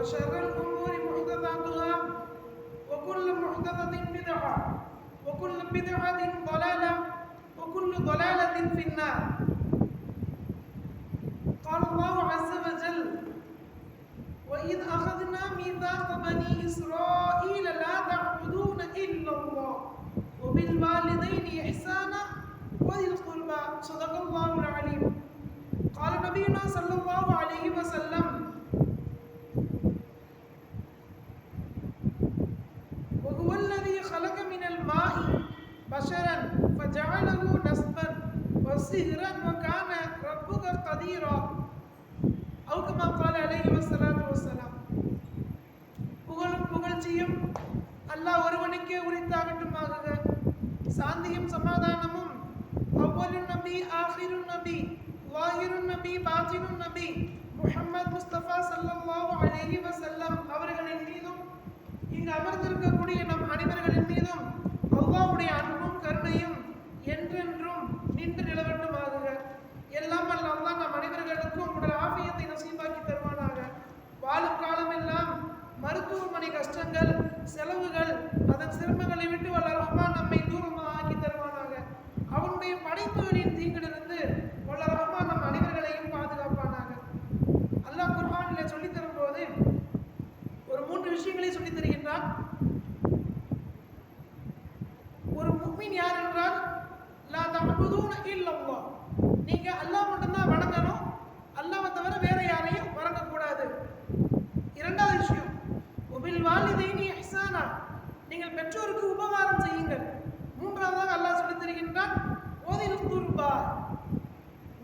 وشر الأمور محدثاتها وكل محدثة بدعة وكل بدعة ضلالة وكل ضلالة في النار. قال الله عز وجل: وإذ أخذنا ميثاق بني إسرائيل لا تعبدون إلا الله وبالوالدين إحسانا وذي القربى. صدق الله العليم. قال نبينا صلى الله عليه وسلم: وهو الذي خلق من الماء بشرا فجعله نسبا وصهرا وكان ربك قديرا أو كما قال عليه الصلاة والسلام. புகழும் புகழ்ச்சியும் அல்லாஹ் ஒருவனுக்கே உரித்தாகட்டுமாக. சாந்தியும் சமாதானமும் அவ்வலுன் நபி ஆகிருன் நபி வாஹிருன் நபி பாத்தினுன் நபி முஹம்மது முஸ்தபா ஸல்லல்லாஹு அலைஹி வஸல்லம் அவர்களின் மீதும் இங்கு அமர்ந்திருக்கக்கூடிய நம் அனைவர்களின் மீதும் அல்லாஹ்வுடைய அன்பும் கருணையும் என்றென்றும் நின்று நிலவட்டுமாக. எல்லாம் வல்ல அல்லாஹ் நம் அனைவர்களுக்கும் உடல் ஆஃபியத்தை நசீபாக்கி தருவானாக. வாழும் காலமெல்லாம் மருத்துவமனை கஷ்டங்கள், செலவுகள், அதன் சிரமங்களை விட்டு வல்ல ரஹ்மான் நம்மை தூரமாக ஆக்கி தருவானாக. அவனுடைய படைப்புகளின் தீங்கிலிருந்து வல்ல ரஹ்மான் நம் அனைவர்களையும் பாதுகாப்பானாக. அல்லாஹ் குர்ஆனிலே சொல்லித் தரும் போது ஒரு 3 விஷயங்களை சொல்லித் தருகின்றான். ஒரு முஃமின் யார் என்றால் லா தஅபுதூன இல்லல்லாஹ், நீங்க அல்லாஹ் மட்டும்தான் வணங்கணும், அல்லாஹ்வை தவிர வேற யாரையும் வணங்கக்கூடாது. இரண்டாவது விஷயம், வபில் வாலிதைனி இஹ்சானா, நீங்கள் பெற்றோருக்கு உபகாரம் செய்யுங்கள். மூன்றாவதாக அல்லாஹ் சொல்லித் தருகின்றான் ஓதில் குர்பா,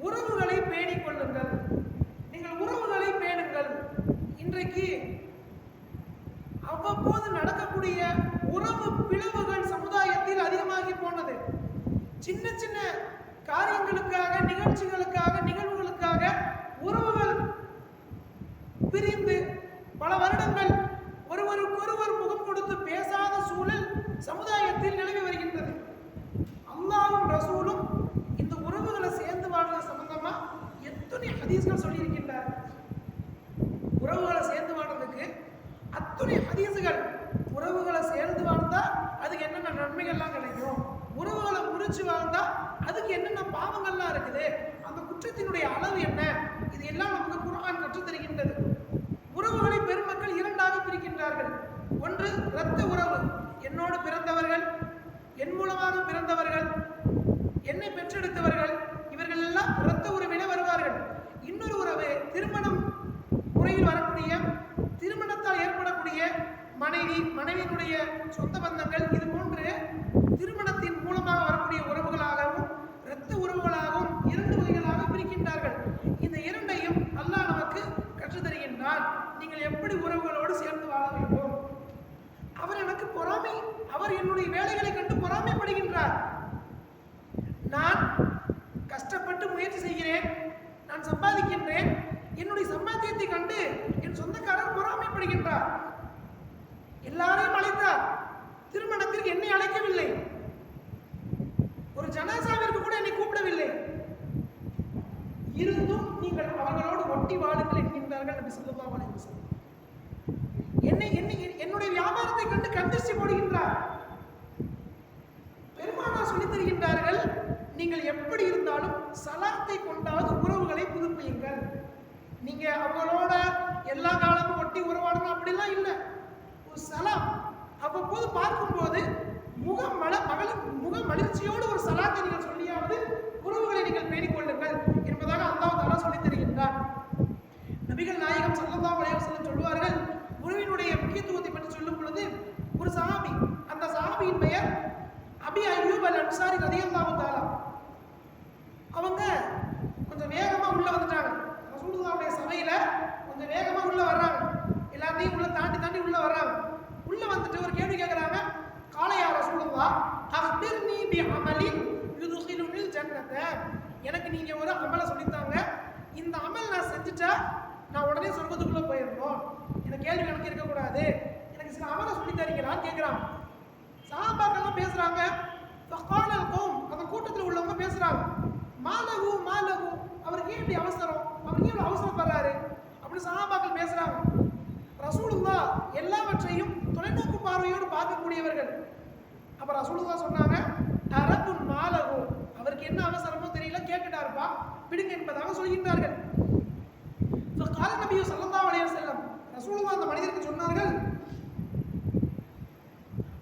உறவுகளை பேணிக் கொள்ளுங்கள், நீங்கள் உறவுகளை பேணுங்கள். இன்றைக்கு அவ்வப்போது நடக்கக்கூடிய உறவு பிளவுகள் சமுதாயத்தில் அதிகமாகி போனது. சின்ன சின்ன காரியங்களுக்காக, நிகழ்ச்சிகளுக்காக, நிகழ்வுகளுக்காக உறவுகள் பிரிந்து பல வருடங்கள் ஒருவருக்கொருவர் முகம் கொடுத்து பேசாத சூழல் சமுதாயத்தில் நிலவி வருகின்றது. அல்லாஹ்வும் ரசூலும் இந்த உறவுகளை சேர்ந்து வாழ்றது சம்பந்தமா எத்தனை ஹதீஸ்கள் சொல்லியிருக்கின்றார். உறவுகளை சேர்ந்து வாழ்றதுக்கு அத்தனை ஹதீஸ்கள். உறவுகளை சேர்ந்து வாழ்ந்தா அதுக்கு என்னென்ன நன்மைகள்லாம் கிடைக்கும், உறவுகளை முறிச்சு வாழ்ந்தா அதுக்கு என்னென்ன பாவங்கள்லாம் இருக்குது, அந்த குற்றத்தினுடைய அளவு என்ன, இது எல்லாம் நமக்கு குர்ஆன் கற்றுத் தருகின்றது. உறவுகளை பெருமக்கள் இரண்டாக பிரிக்கின்றார்கள். ஒன்று இரத்த உறவு, என்னோடு பிறந்தவர்கள், என் மூலமாக பிறந்தவர்கள், என்னை பெற்றெடுத்தவர்கள், இவர்கள் எல்லாம் இரத்த உறவிலே வருவார்கள். இன்னொரு உறவு திருமணம் முறையில் வரக்கூடிய, திருமணத்தால் ஏற்படக்கூடிய மனைவியினுடைய சொந்த பந்தங்கள், இது போன்று திருமணத்தின் மூலமாக வரக்கூடிய உறவுகளாகவும் இரத்த உறவுகளாகவும் 2 வகைகளாக பிரிக்கின்றார்கள். இந்த இரண்டையும் அல்லாஹ் நமக்கு கற்றுத் தருகின்றான். நீங்கள் எப்படி உறவுகளோடு சேர்ந்து வாழ வேண்டும். அவர் எனக்கு பொறாமை, அவர் என்னுடைய வேலைகளை கண்டு பொறாமைப்படுகின்றார். நான் கஷ்டப்பட்டு முயற்சி செய்கிறேன், நான் சம்பாதிக்கின்றேன், என்னுடைய சம்பாத்தியத்தை கண்டு என் சொந்தக்காரர் பொறாமைப்படுகின்றார். எல்லாரையும் அழைத்தார், திருமணத்திற்கு என்னை அழைக்கவில்லை, ஒரு ஜனாசாவிற்கு கூட என்னை கூப்பிடவில்லை. இருந்தும் நீங்கள் அவர்களோடு ஒட்டி வாழுங்கள் என்கின்றார்கள் நபி ஸல்லல்லாஹு அலைஹி வஸல்லம். என்னுடைய வியாபாரத்தை கண்டு கண்டிச்சு போடுகின்றார். பெருமானார் சொல்லித் தருகின்றார்கள், நீங்கள் எப்படி இருந்தாலும் சலாத்தை கொண்டாவது உறவுகளை புதுப்பியுங்கள். நீங்க அவங்களோட எல்லா காலமும் ஒட்டி உறவாடணும் அப்படிலாம் இல்லை. ஒரு சலாம் அவ்வப்போது பார்க்கும்போது முக மகிழ்ச்சியோடு ஒரு சலாத்தை நீங்கள் சொல்லியாவது உறவுகளை நீங்கள் பேணிக் கொள்ளுங்கள் என்பதாக அல்லாஹ் தஆலா சொல்லித் தருகின்றார். நபிகள் நாயகம் ஸல்லல்லாஹு அலைஹி வஸல்லம் சொல்வார்கள், உறவினுடைய முக்கியத்துவத்தை பற்றி சொல்லும் பொழுது ஒரு சஹாபி, அந்த சஹாபியின் பெயர் அபி அய்யூப் அல் அன்சாரி ரலியல்லாஹு தஆலா. அவங்க கொஞ்சம் வேகமா உள்ள வந்துட்டாங்க. ரசூலுல்லாஹ்வுடைய சபையில கொஞ்சம் வேகமா உள்ள வர்றாங்க. எல்லாத்தையும் உள்ள தாண்டி உள்ள வர்றாங்க. உள்ள வந்துட்டு ஒரு கேள்வி கேட்கறாங்க. காலையா ரசூலுல்லாஹ் அக்பிர்னி பி அமலின் யுதுகிலுனில் ஜன்னத, எனக்கு நீங்க ஒரு அமலை சொல்லித்தாங்க, இந்த அமல் நான் செஞ்சுட்டா நான் உடனே சொர்க்கத்துக்குள்ள போயிடணும், இந்த கேள்வி கணக்கு இருக்கக்கூடாது, எனக்கு சில அமலை சொல்லி தரீங்களான்னு கேட்குறாங்க. சஹாபாக்கள்லாம் பேசுறாங்க. ஃபகாலல் கௌம், அந்த கூட்டத்தில் உள்ளவங்க பேசுறாங்க, மாலகு மாலகு, அவருக்கு ஏன் இப்படி அவசரம், அவருக்கு ஏன் அவசரப்படுறாரு அப்படின்னு சஹாபாக்கள் பேசுறாங்க. இருக்கக்கூடியவர்கள். அப்ப ரசூலுல்லாஹ் சொன்னாங்க, அரபுன் மாலகு, அவருக்கு என்ன அவசரமோ தெரியல, கேட்டுட்டாருப்பா, விடுங்க என்பதாக சொல்கின்றார்கள். கால நபி ஸல்லல்லாஹு அலைஹி வஸல்லம், ரசூலுல்லாஹ் அந்த மனிதருக்கு சொன்னார்கள்,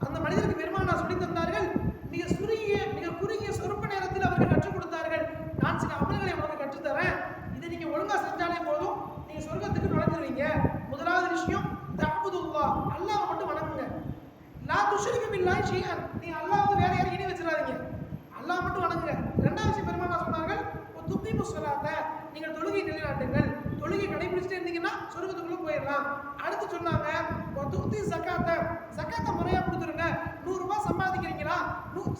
அந்த மனிதருக்கு பெருமானார் சொல்லி தந்தார்கள், மிக குறுகிய சொற்ப நேரத்தில் அவர்கள் கற்றுக் கொடுத்தார்கள், நான் சில அமல்களை உங்களுக்கு கற்றுத்தரேன், இதை நீங்க ஒழுங்கா செஞ்சாலே போதும், நீங்க சொர்க்கத்துக்கு நுழைஞ்சிருவீங்க. முதலாவது விஷயம் தஅபுதுல்லாஹ், அல்லாஹ்வை மட்டும் வணங்குங்க. லா துஷ்ரிகு பில்லாஹி ஷைஅன், நீங்க அல்லாஹ்வுக்கு வேற யாரையும் இணை வச்சிராதீங்க, அல்லாஹ் மட்டும் வணங்குங்க. இரண்டாவது விஷயம் பெருமானார் சொன்னார்கள், துகீமு ஸலாத்த, நீங்கள் தொழுகை நிலைநாட்டுங்கள், தொழுகை கடைபிடிச்சிட்டே இருந்தீங்கன்னா சொர்க்கத்துக்குள்ள போயிடலாம். அடுத்து சொன்னாங்க, துதி ஸகாத்த, ஸகாத்த முறையா கொடுத்துருங்க. 100 ரூபாய் சம்பாதிக்கிறீங்களா,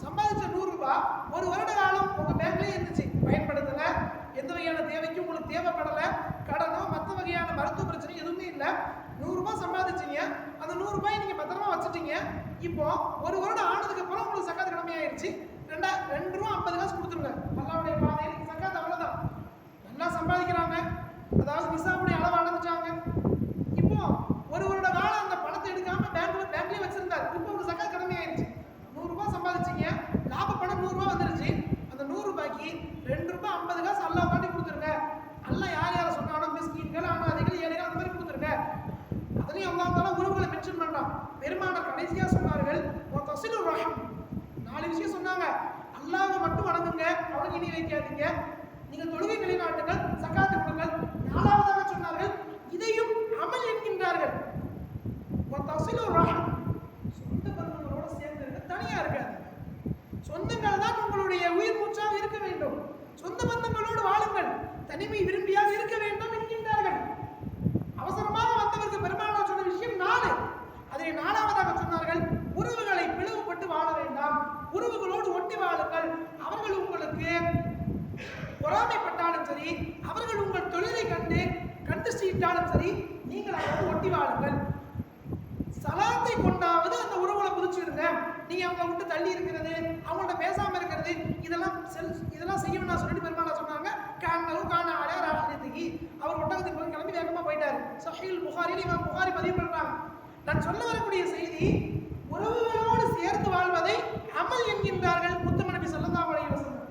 சம்பாதிச்ச 100 ரூபாய் ஒரு வருட காலம் உங்க பேங்க்லயே இருந்துச்சு, பயன்படுத்தல, எந்த வகையான தேவைக்கும் உங்களுக்கு தேவைப்படல, கடனோ மற்ற வகையான மருத்துவ பிரச்சனை எதுவுமே இல்லை, 100 ரூபாய் சம்பாதிச்சீங்க, அந்த 100 ரூபாய் நீங்க பத்திரமா வச்சுட்டீங்க. இப்போ ஒரு வருடம் ஆனதுக்கு அப்புறம் உங்களுக்கு சக்காத் கடமையாயிருச்சு, 2 ரூபா 50 காசு கொடுத்துருங்க அல்லாஹ்வுடைய பாதையில். சக்காத் அவ்வளவுதான். நல்லா சம்பாதிக்கிறாங்க, அதாவது நிசாபுடைய அளவு அடைஞ்சிட்டாங்க. இப்போ ஒரு வருட காலம் அந்த பணத்தை எடுக்காம பேங்க்லயே வச்சிருந்தாரு, இப்போ ஒரு சக்காத் கடமையாயிருச்சு. 100 ரூபாய் சம்பாதிச்சீங்க, லாப பணம் 100 ரூபாய் வந்துருச்சு, அந்த 100 ரூபாய்க்கு 2 ரூபாய் 50 காசு அல்லாஹ் காட்டி கொடுத்துருங்க. அல்லாஹ் யார் யாரை சொன்னானோ மிஸ்கீன்கள், அனாதைகள், ஏழைகள், அந்த மாதிரி கொடுத்துருங்க. அதுலயும் அல்லாஹ் தஆலா உறவுகளை மென்ஷன் பண்றான். பெருமானார் கடைசியா சொன்னார்கள், தஸிலுர் ரஹம், 4 விஷயம் சொன்னாங்க. அல்லாஹ்வை மட்டும் வணங்குங்க, அவனுக்கு இணை வைக்காதீங்க, நீங்கள் தொழுகை நிலைநாட்டுங்கள், சக்காத்து கொடுங்கள். 4வதாக சொன்னார்கள், இதையும் அமல் என்கின்றார்கள். தஸிலுர் ரஹம், சொந்த பந்தங்களோட சேர்ந்து இருக்க, தனியா இருக்காது. சொந்தங்கள் தான் உங்களுடைய உயிர் மூச்சாக இருக்க வேண்டும், சொந்த பந்தங்களோடு வாழுங்கள், தனிமை விரும்பியாக இருக்க வேண்டும் என்கின்றார்கள். அவசரமாக வந்தவருக்கு பெருமானார் சொன்ன விஷயம் 4. அதை 4வதாக சொன்னார்கள், உறவுகளை பிளவுபட்டு வாழ வேண்டாம், உறவுகளோடு ஒட்டி வாழுங்கள். அவர்கள் உங்களுக்கு பொறாமைப்பட்டாலும் சரி, அவர்கள் உங்கள் தொழிலை கண்டு சீட்டாலும் சரி, நீங்கள் அவரோடு ஒட்டி வாழுங்கள். சலாத்தை கொண்டாவது அந்த உறவுகளை புதிச்சுடுங்க. நீங்க அவங்களை விட்டு தள்ளி இருக்கிறது, அவங்கள்ட்ட பேசாம இருக்கிறது, இதெல்லாம் செய்யணும் நான் சொல்லிட்டு பெருமானார் சொன்னாங்க. அவர் ஒட்டகத்தின் பக்கம் கிளம்பி வேகமா போயிட்டாரு. சஹீஹ் புகாரியில் இமாம் புகாரி பதிவு பண்றாங்க. நான் சொல்ல வரக்கூடிய செய்தி, உறவுகளோடு சேர்ந்து வாழ்வதை அமல் என்கின்றார்கள் முத்தம நபி ஸல்லல்லாஹு அலைஹி வஸல்லம்.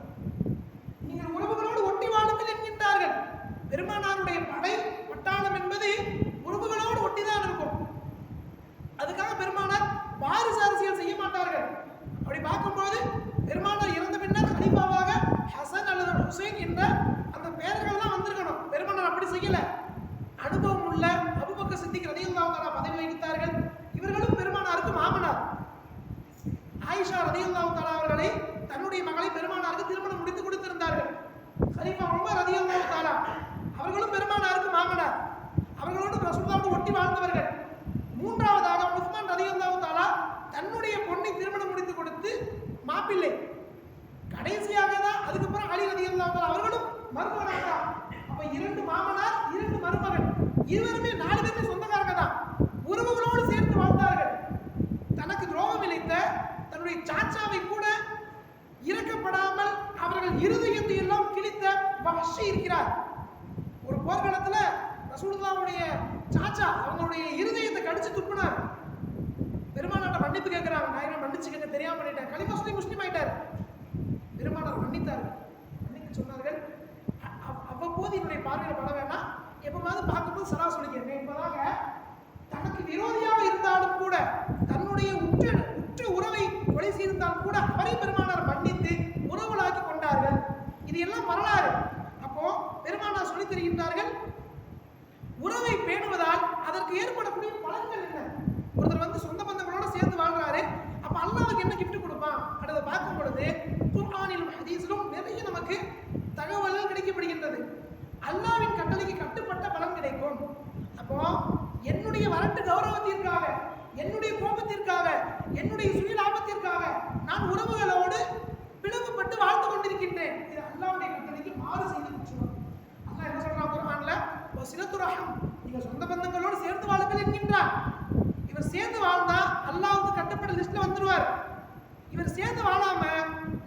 நீங்கள் உறவுகளோடு ஒட்டி வாழுங்கள் என்கின்றார்கள். பெருமானாருடைய படை பட்டாளம் என்பது உறவுகளோடு ஒட்டிதான் இருக்கும். அதுக்காக பெருமானார் வாரிசு அரசியல் செய்ய மாட்டார்கள். அப்படி பார்க்கும்போது பெருமானார் இறந்த பின்னர் கலீஃபாவாக ஹசன் அல்லது ஹுசைன் என்ற அந்த பெயர்கள் தான் வந்திருக்கணும். பெருமானார் அப்படி செய்யல. அனுபவம் உள்ள அபூபக்கர் சித்திக் ரலியல்லாஹு தஆலா பதவி வகித்தார்கள். இவர்களும் பெருமானாருக்கு மாமனார். ஆயிஷா ரலியல்லாஹு தஆலா அவர்களை, தன்னுடைய மகளை பெருமானாருக்கு திருமணம் முடித்து கொடுத்திருந்தார்கள். கலீஃபா உமர் ரலியல்லாஹு தஆலா அவர்களும் பெருமானாருக்கு மாமனார். அவர்களோடு ரசூலுல்லாஹ்வோடு ஒட்டி வாழ்ந்தவர்கள். 3வதாக உஸ்மான் ரலியல்லாஹு தஆலா தன்னுடைய பொண்ணை திருமணம் முடித்து கொடுத்து மாப்பிள்ளை. கடைசியாக தான் அதுக்கப்புறம் அலி ரலியல்லாஹு தஆலா அவர்களும் மருமகனாக. அப்ப 2 மாமனார், 2 மருமகன், இருவருமே 4 பேருமே சொந்தக்காரங்க தான். உறவுகளோடு சேர்த்து வாழ்ந்தார்கள். தனக்கு துரோகம் இழைத்த தன்னுடைய சாச்சாவை கூட இறக்கப்படாமல் அவர்கள் இருதயத்தை எல்லாம் கிழித்த வஹ்ஷி இருக்கிறார். ஒரு போர்க்களத்துல ரசூலுல்லாஹ்வுடைய சாச்சா அவங்களுடைய இருதயத்தை கடிச்சு துப்புனார். பெருமானார்ட்ட மன்னிப்பு கேட்கிறாங்க, நான் மன்னிச்சுக்கங்க, தெரியாம பண்ணிட்டேன். கலிமா சொல்லி முஸ்லீம் ஆயிட்டார். பெருமானார் மன்னித்தார்கள். மன்னித்து சொன்னார்கள், அவ்வப்போது என்னுடைய பார்வையில் பட வேண்டாம், எப்பமாவது பார்க்கும்போது சலா சொல்லிக்கிறேன் என்பதாக தனக்கு விரோதியாக இருந்தாலும் கூட, தன்னுடைய உற்ற உறவை கொலை செய்திருந்தாலும் கூட அவரை பெருமானார் மன்னித்து உறவுகளாக்கி கொண்டார்கள். இது எல்லாம் வரலாறு. அப்போ பெருமானார் சொல்லித் தருகின்றார்கள், உறவை பேணுவதால் அதற்கு ஏற்படக்கூடிய பலன்கள் என்ன? ஒருத்தர் வந்து சொந்த பந்தங்களோட சேர்ந்து வாழ்றாரு, அப்ப அல்லாஹ்வுக்கு என்ன கிஃப்ட் கொடுப்பான் அதை பார்க்கும் பொழுது குர்ஆனிலும் ஹதீஸிலும் நிறைய நமக்கு தகவல்கள் கிடைக்கப்படுகின்றது. அல்லாஹ்வின் கட்டளைக்கு கட்டுப்பட்ட பலன் கிடைக்கும். அப்போ என்னுடைய வரட்டு கௌரவத்திற்காக, என்னுடைய கோபத்திற்காக, என்னுடைய சுயலாபத்திற்காக நான் உறவுகளோடு பிளவுபட்டு வாழ்ந்து கொண்டிருக்கின்றேன். இது அல்லாஹ்வுடைய கட்டளைக்கு மாறு செய்து குற்றம். அல்லாஹ் என்ன சொல்றான் குர்ஆன்ல, வஸிலத்துர் ரஹம், நீங்க சொந்த பந்தங்களோடு சேர்ந்து வாழுங்கள் என்கின்றார். இவர் சேர்ந்து வாழ்ந்தா அல்லாஹ்வுக்கு கட்டுப்பட்ட லிஸ்ட்ல வந்துருவார். இவர் சேர்ந்து வாழாம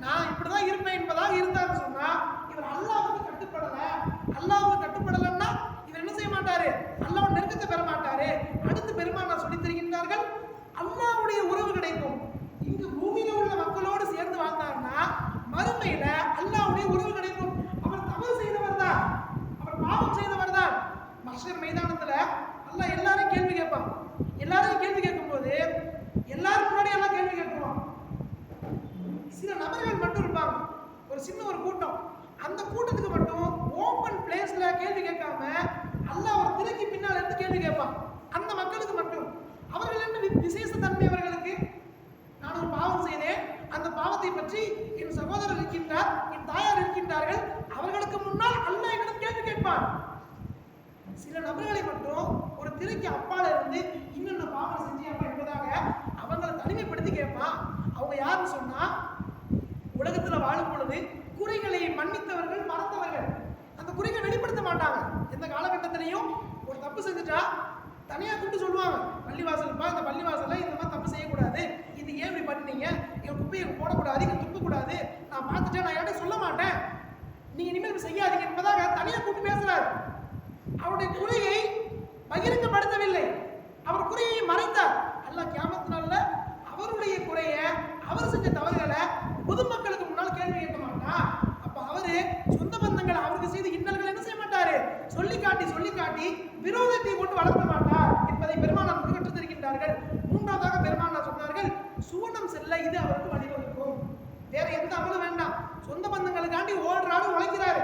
நான் இப்படிதான் இருப்பேன் என்பதாக இருந்தாருன்னு சொன்னா இவர் அல்லாஹ்வுக்கு கட்டுப்படல. அல்லாஹ்வுக்கு கட்டுப்படலன்னா இவர் என்ன செய்ய மாட்டாரு? அல்லாஹ்வுடைய நெருக்கத்தை பெற மாட்டாரு. அடுத்து பெருமானார் சொல்லித் தருகின்றார்கள், அல்லாஹ்வுடைய உறவு கிடைக்கும். மஹ்ஷர் மைதானத்துல அல்லாஹ் எல்லாரும் கேள்வி கேட்பான். எல்லாரும் கேள்வி கேட்கும்போது எல்லாரும் முன்னாடி எல்லாம் கேள்வி கேட்குவான். சில நபர்கள் மட்டும் இருப்பாங்க, ஒரு சின்ன ஒரு கூட்டம். அந்த கூட்டத்துக்கு மட்டும் ஓபன் பிளேஸ்ல கேள்வி கேட்காம அல்லாஹ் ஒரு திரைக்கு பின்னால் இருந்து கேள்வி கேட்பான். அந்த மக்களுக்கு மட்டும் அவர்கள் என்ன விசேஷ தன்மை அவர்களுக்கு? நான் ஒரு பாவம் செய்தேன், அந்த பாவத்தை பற்றி என் சகோதரர் இருக்கின்றார், என் தாயார் இருக்கின்றார்கள், அவர்களுக்கு முன்னால் அல்லாஹ் என்னிடம் கேள்வி கேட்பான். சில நபர்களை மட்டும் ஒரு திரைக்கு அப்பால இருந்து இன்னொன்னு பாவம் செஞ்சியாமா என்பதாக அவங்களை தனிமைப்படுத்தி கேட்பான். அவங்க யாருன்னு சொன்னா, உலகத்துல வாழும் பொழுது குறைகளை மன்னித்தவர்கள், மறந்தவர்கள். அந்த குறைகளை வெளிப்படுத்த மாட்டாங்க. எந்த காலகட்டத்திலையும் ஒரு தப்பு செஞ்சுட்டா தனியா கூப்பிட்டு சொல்லுவாங்க, பள்ளிவாசல்ப்பா, இந்த பள்ளிவாசல்ல இந்த மாதிரி தப்பு செய்யக்கூடாது, இது ஏன் இப்படி பண்ணீங்க, என் குப்பையை போடக்கூடாது, இங்க துப்பக்கூடாது, நான் பார்த்துட்டேன், நான் யார்ட்டையும் சொல்ல மாட்டேன், நீங்க இனிமேல் செய்யாதீங்க என்பதாக தனியா கூப்பிட்டு பேசுறாரு. அவருடைய குறையை பகிரங்கப்படுத்தவில்லை, அவர் குறையை மறைத்தார். அல்லாஹ் கியாமத் நாள்ல அவருடைய குறைய, அவர் செஞ்ச தவறுகளை பொதுமக்களுக்கு முன்னால் கேள்வி கேட்க மாட்டார். அப்ப அவரு சொந்த பந்தங்கள் அவருக்கு செய்த இன்னல்கள் என்ன செய்ய மாட்டாரு, சொல்லி காட்டி விரோதத்தை கொண்டு வளர்க்க மாட்டார் என்பதை பெருமானார் நமக்கு கற்றுத்தருகின்றார்கள். மூன்றாவதாக பெருமானார் சொன்னார்கள், சுவனம் செல்ல இது அவருக்கு வழிவகுக்கும். வேற எந்த அமலும் வேண்டாம், சொந்த பந்தங்களுக்காண்டி ஓடுறாரு, உழைக்கிறாரு,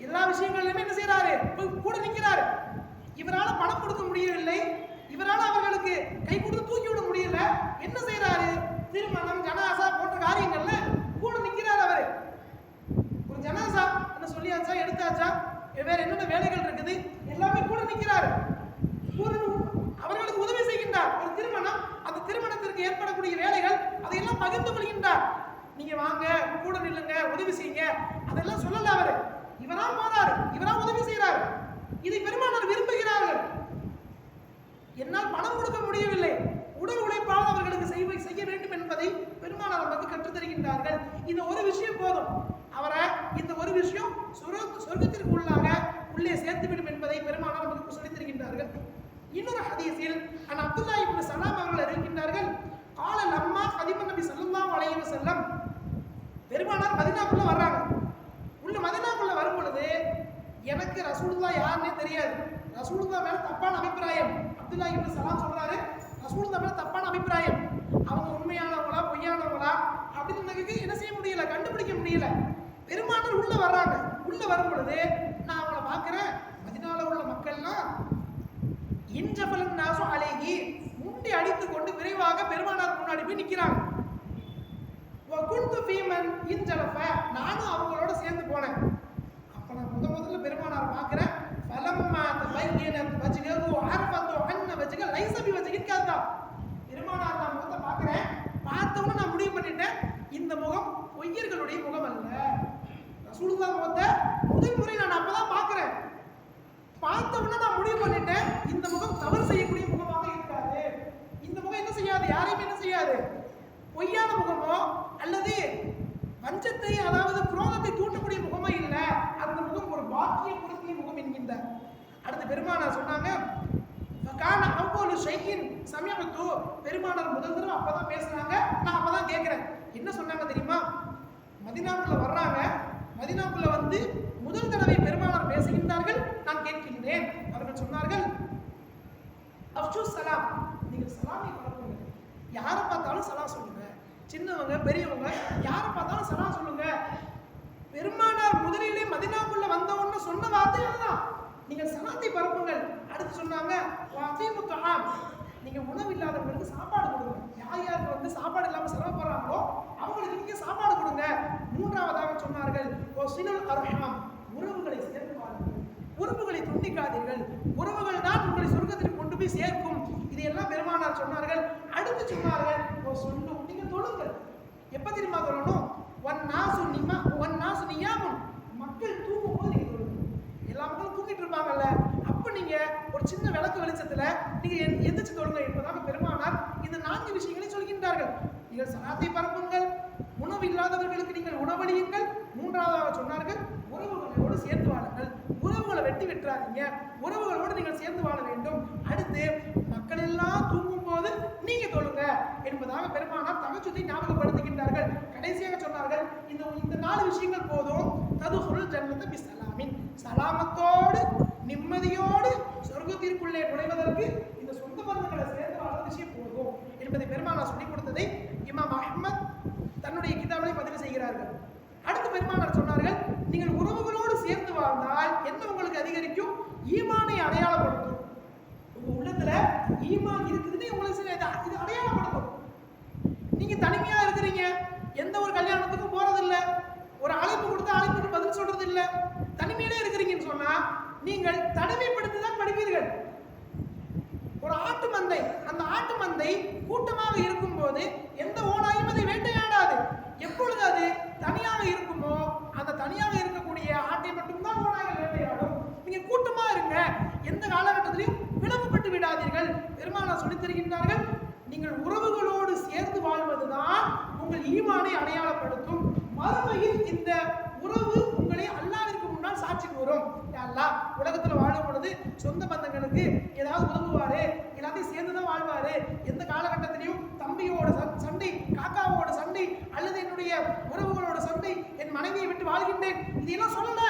எல்லா விஷயங்களிலுமே என்ன செய்யறாரு, கூட நிற்கிறாரு. இவரால் பணம் கொடுக்க முடியவில்லை, இவரால் அவர்களுக்கு கை கொடுத்து தூக்கி விட முடியல, என்ன செய்யறாரு, திருமணம், ஜனாசா போன்ற காரியங்கள்ல கூட நிற்கிறார். அவரு ஒரு ஜனாசா என்ன சொல்லியாச்சா, எடுத்தாச்சா, வேற என்னென்ன வேலைகள் இருக்குது, எல்லாமே கூட நிற்கிறாரு, அவர்களுக்கு உதவி செய்கின்றார். ஒரு திருமணம், அந்த திருமணத்திற்கு ஏற்படக்கூடிய வேலைகள் அதையெல்லாம் பகிர்ந்து கொள்கின்றார். நீங்க வாங்க, கூட நில்லுங்க, உதவி செய்யுங்க, அதெல்லாம் சொல்லல அவரு. இவரா போறாரு, இவரா உதவி செய்யறாரு. இதை பெருமானார் விரும்புகிறார்கள். என்னால் பணம் கொடுக்க முடியவில்லை, உடல் உழைப்பால் அவர்களுக்கு செய்ய வேண்டும் என்பதை பெருமானார் நமக்கு கற்றுத் தருகின்றார்கள். இந்த ஒரு விஷயம் போதும், அவரை இந்த ஒரு விஷயம் சொர்க்கத்திற்கு உள்ளே சேர்த்துவிடும் என்பதை பெருமானார் நமக்கு சொல்லித் தருகின்றார்கள். இன்னொரு ஹதீஸில் அப்துல்லாஹ் இப்னு சலாம் அவர்கள் இருக்கின்றார்கள், கால லம்மா கதிம நபி ஸல்லல்லாஹு அலைஹி வஸல்லம், பெருமானார் மதீனாக்குள்ள வர்றாங்க. உள்ள மதீனாக்குள்ள வரும் பொழுது எனக்கு ரசூலுல்லாஹ் யாருன்னே தெரியாது, ரசூலுல்லாஹ் மேல தப்பான அபிப்பிராயம். அப்துல்லாஹ் இப்னு சலாம் சொல்றாரு, ரசூலுல்லாஹ் மேல தப்பான அபிப்பிராயம், அவங்க உண்மையானவங்களா பொய்யானவங்களா அப்படின்னு எனக்கு என்ன செய்ய முடியல, கண்டுபிடிக்க முடியல. பெருமானார் உள்ள வர்றாங்க. உள்ள வரும் பொழுது நான் அவங்கள பார்க்கிறேன், மதீனால உள்ள மக்கள்லாம் இன்ஜபலன் நாசு அலைஹி, முண்டி அடித்துக் கொண்டு விரைவாக பெருமானார் முன்னாடி போய் நிக்கிறாங்க. வகுந்து ஃபீமன் இன்ஜலஃப, நானும் அவங்களோட சேர்ந்து போனேன். அப்ப நான் முதல்ல பெருமானார் பார்க்கிறேன். ஃபலம்மா தபையனத் வஜ்ஹு அரஃபது அன்ன வஜ்ஹ லைஸ பிவஜ்ஹின் கதா, பெருமானார் நான் முகத்தை பார்க்கிறேன், பார்த்தவன நான் முடிவு பண்ணிட்டேன், இந்த முகம் பொய்யர்களுடைய முகம் அல்ல. ரசூலுல்லாஹ் முகத்தை முதல் முறை நான் அப்பதான் பார்க்கிறேன், பார்த்தவன நான் முடிவு பண்ணிட்டேன், இந்த முகம் தவறு செய்யக்கூடிய முகமாக இருக்காது, இந்த முகம் என்ன செய்யாது, யாரையும் என்ன செய்யாது, பொய்யான முகமோ அல்லது வஞ்சத்தை அதாவது குரோதத்தை தூண்டக்கூடிய முகமே இல்லை, அந்த முகம் ஒரு பாக்கியம் கொடுக்கிய முகம் என்கின்ற. அடுத்து பெருமானார் சொன்னாங்க, பெருமானார் முதல் தடவை அப்பதான் பேசுறாங்க, நான் அப்பதான் கேட்கிறேன், என்ன சொன்னாங்க தெரியுமா, மதீனாக்குள்ள வர்றாங்க, மதீனாக்குள்ள வந்து முதல் தடவை பெருமானார் பேசுகின்றார்கள், நான் கேட்கின்றேன். அவர்கள் சொன்னார்கள், அஃஷுஸ் சலாம், நீங்கள் சலாமை பரப்புங்க, யாரை பார்த்தாலும் சலாம் சொல்லுங்க, சின்னவங்க பெரியவங்க யாரை பார்த்தாலும் சலாம் சொல்லுங்க. பெருமானார் முதலிலே மதீனாக்குள்ள வந்தவொன்னு சொன்ன வார்த்தை அதுதான், நீங்கள் சலாத்தை பரப்புங்கள். அடுத்து சொன்னாங்க, நீங்க உணவு இல்லாதவங்களுக்கு சாப்பாடு கொடுங்க, யார் யாருக்கு வந்து சாப்பாடு இல்லாம சிரமப்படுறாங்களோ அவங்களுக்கு நீங்க சாப்பாடு கொடுங்க. மூன்றாவதாக சொன்னார்கள், உறவுகளை சேர்த்து வாருங்கள், உறவுகளை துண்டிக்காதீர்கள், உறவுகள் தான் உங்களை சொர்க்கத்திற்கு கொண்டு போய் சேர்க்கும். இதையெல்லாம் பெருமானார் சொன்னார்கள். அடுத்து சொன்னார்கள், நீங்க தொழுங்கள். எப்ப தெரியுமா தொழணும், மக்கள் தூங்கும் போது நீங்க தொழுங்க. எல்லா மக்களும் தூங்கிட்டு இருப்பாங்கல்ல, அப்ப நீங்க ஒரு சின்ன விளக்கு வெளிச்சத்துல நீங்க எந்திரிச்சு தொழுங்க என்பதாக பெருமானார் இந்த 4 விஷயங்களை சொல்கின்றார்கள். நீங்கள் சலாத்தை பரப்புங்கள், உணவு இல்லாதவர்களுக்கு நீங்கள் உணவளியுங்கள். மூன்றாவதாக சொன்னார்கள், உறவுகளோடு சேர்ந்து வாழுங்கள், உறவுகளை வெட்டி விட்டுறாதீங்க, உறவுகளோடு நீங்கள் சேர்ந்து வாழ வேண்டும். அடுத்து மக்கள் எல்லாம் தூங்கும் போது நீங்க தொழுங்க என்பதாக பெருமானார் தஹஜ்ஜுதை ஞாபகப்படுத்துகின்றார்கள். கடைசியாக சொன்னார்கள், இந்த 4 விஷயங்கள் போதும், ததுஹுல் ஜன்னத பிஸ்ஸலாமின், சலாமத்தோடு நிம்மதியோடு சொர்க்கத்திற்குள்ளே நுழைவதற்கு இந்த சொந்த பந்தங்களை சேர்ந்து வாழ்ற விஷயம் போதும் என்பதை பெருமானார் சொல்லிக் கொடுத்ததை இமாம் அஹ்மத் தன்னுடைய கிதாபிலே பதிவு செய்கிறார்கள். அடுத்து பெருமானார் சொன்னார்கள், நீங்கள் உறவுகளோடு சேர்ந்து வாழ்ந்தால் என்ன உங்களுக்கு அதிகரிக்கும்? ஈமானை அடையாளப்படுத்தும். உங்க உள்ளத்துல ஈமான் இருக்குதுன்னு உங்களுக்கு இது அடையாளப்படுத்தும். நீங்க தனிமையா இருக்கிறீங்க, எந்த ஒரு கல்யாணத்துக்கும் போறது இல்ல, ஒரு அழைப்பு கொடுத்தா அழைப்புக்கு பதில் சொல்றது இல்ல, தனிமையிலே இருக்கிறீங்கன்னு சொன்னா நீங்கள் தனிமைப்படுத்தி தான் படிப்பீர்கள். ஒரு ஆட்டு மந்தை, அந்த ஆட்டு மந்தை கூட்டமாக இருக்கும் போது எந்த ஓனாயும் அதை வேட்டையாடாது. எப்பொழுது அது தனியாக இருக்குமோ அந்த தனியாக இருக்கக்கூடிய ஆட்டை மட்டும்தான் ஓனாய்கள் வேட்டையாடும். நீங்க கூட்டமா இருங்க, எந்த காலகட்டத்திலையும் பிளவுபட்டு விடாதீர்கள். பெருமானார் சொல்லித் தருகின்றார்கள், நீங்கள் உறவுகளோடு சேர்ந்து வாழ்வதுதான் உங்கள் ஈமானை அடையாளப்படுத்தும். மறுமையில் இந்த உறவு உங்களை அல்லாஹ்விற்கு முன்னால் சாட்சி கூறும். அல்லாஹ் உலகத்துல வாழும் பொழுது சொந்த பந்தங்களுக்கு ஏதாவது உதவுவாரு, எல்லாத்தையும் சேர்ந்துதான் வாழ்வாரு. எந்த காலகட்டத்திலையும் தம்பியோட சண்டை, காக்காவோட சண்டை, அல்லது என்னுடைய உறவுகளோட சண்டை, என் மனைவியை விட்டு வாழ்கின்றேன், இதெல்லாம் சொல்லல.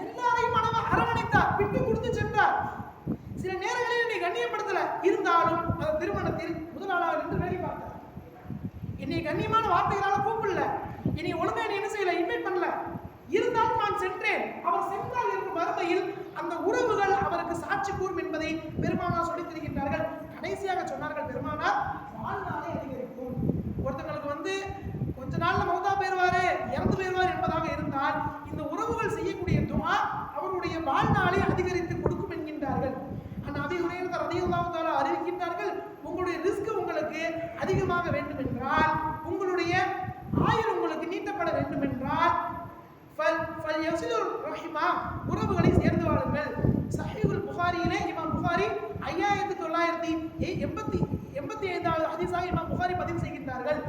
எல்லாரையும் அரவணைத்தார், விட்டு கொடுத்து சென்றார். சில நேரங்களில் நீ கண்ணியப்படுத்தல, இருந்தாலும் அந்த திருமணத்தில் முதலாளாக நின்று வேலை பார்த்தார். என்னை கண்ணியமான வார்த்தைகளால கூப்பிடல, என்னை ஒழுங்கா என்ன செய்யல, இன்வைட் பண்ணல, இருந்தாலும் நான் சென்றேன். அவர் சென்றால் இருக்கும் மறுமையில் அந்த உறவுகள் அவருக்கு சாட்சி கூறும் என்பதை பெருமானார் சொல்லித் தருகின்றார்கள். கடைசியாக சொன்னார்கள், பெருமானார் வாழ்நாளை அதிகரிக்கும். ஒருத்தங்களுக்கு கொஞ்ச நாள்ல மௌத்தா போயிருவாரு, இறந்து போயிருவார் என்பதாக இருந்தால் இந்த உறவுகள் செய்யக்கூடிய துஆ அவருடைய வாழ்நாளை அதிகரித்து கொடுக்கும் என்கின்றார்கள். அபீ ஹுரைரா ரலியல்லாஹு தஆலா அறிவிக்கின்றார்கள், உங்களுடைய ரிஸ்க் உங்களுக்கு அதிகமாக வேண்டும் என்றால், உங்களுடைய ஆயுள் உங்களுக்கு நீட்டப்பட வேண்டும் என்றால் உறவுகளை சேர்ந்து வாழுங்கள். சஹீஹுல் புகாரியிலே இமாம் புகாரி 5985வது ஹதீஸாக இமாம் புகாரி பதிவு செய்கின்றார்கள்.